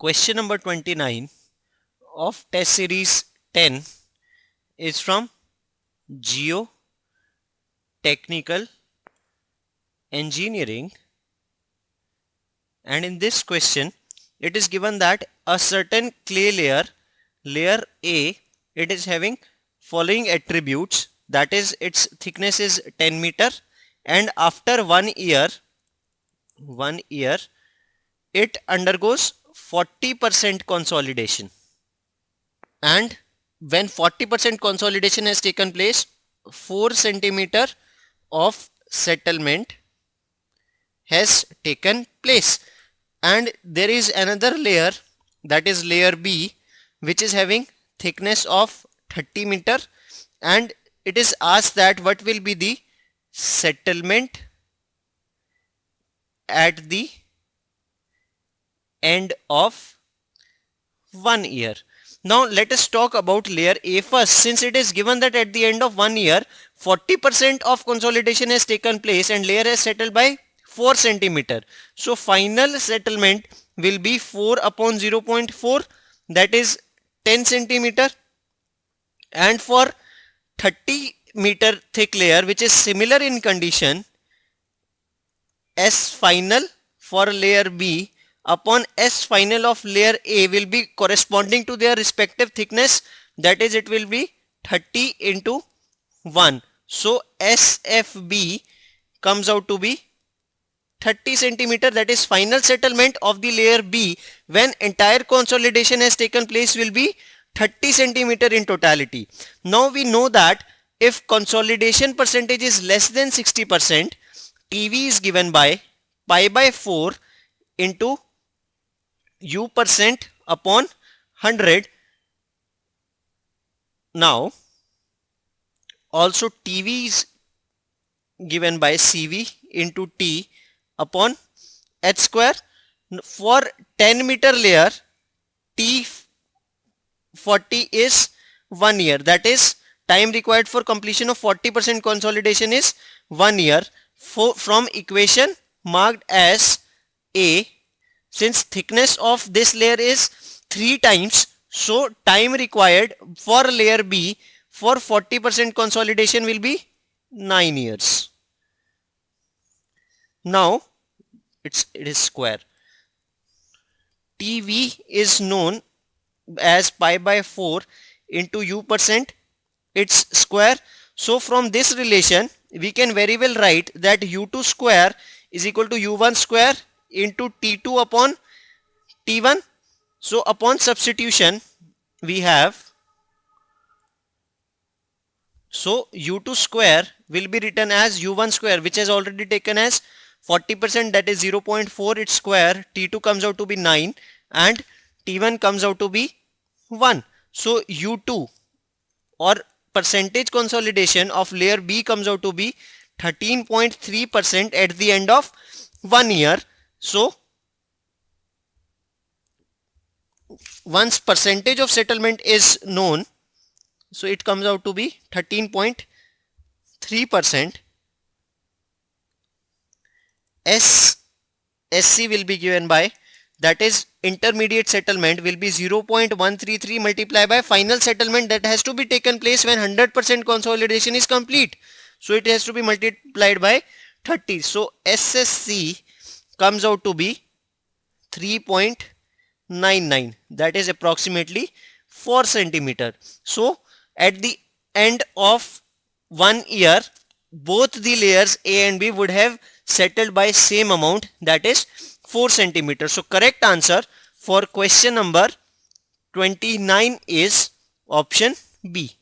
Question number 29 of test series 10 is from Geotechnical Engineering, and in this question it is given that a certain clay layer A, it is having following attributes, that is its thickness is 10 meter, and after 1 year it undergoes 40% consolidation, and when 40% consolidation has taken place, 4 centimeter of settlement has taken place, and there is another layer, that is layer B, which is having thickness of 30 meter, and it is asked that what will be the settlement at the end of 1 year. Now let us talk about layer A first. Since it is given that at the end of 1 year 40% of consolidation has taken place and layer has settled by 4 centimeter, so final settlement will be 4 upon 0.4, that is 10 centimeter, and for 30 meter thick layer which is similar in condition, S final for layer B upon S final of layer A will be corresponding to their respective thickness, that is it will be 30 into 1. So SFB comes out to be 30 centimeter, that is final settlement of the layer B when entire consolidation has taken place will be 30 centimeter in totality. Now we know that if consolidation percentage is less than 60%, TV is given by pi by 4 into U percent upon 100. Now also TV is given by CV into T upon H square. For 10 meter layer T40 is 1 year, that is time required for completion of 40% consolidation is 1 year. From equation marked as A, since thickness of this layer is 3 times, so time required for layer B for 40% consolidation will be 9 years. Now it is square. TV is known as pi by 4 into U percent, its square. So from this relation we can very well write that U2 square is equal to U1 square into T2 upon T1. So upon substitution we have, so U2 square will be written as U1 square, which has already taken as 40%, that is 0.4, its square. T2 comes out to be 9 and T1 comes out to be 1. So U2 or percentage consolidation of layer B comes out to be 13.3% at the end of 1 year. So once percentage of settlement is known, so it comes out to be 13.3%. SC will be given by, that is intermediate settlement will be 0.133 multiplied by final settlement that has to be taken place when 100% consolidation is complete. So it has to be multiplied by 30. So SSC comes out to be 3.99, that is approximately 4 centimeter. So at the end of 1 year both the layers A and B would have settled by same amount, that is 4 centimeter. So correct answer for question number 29 is option B.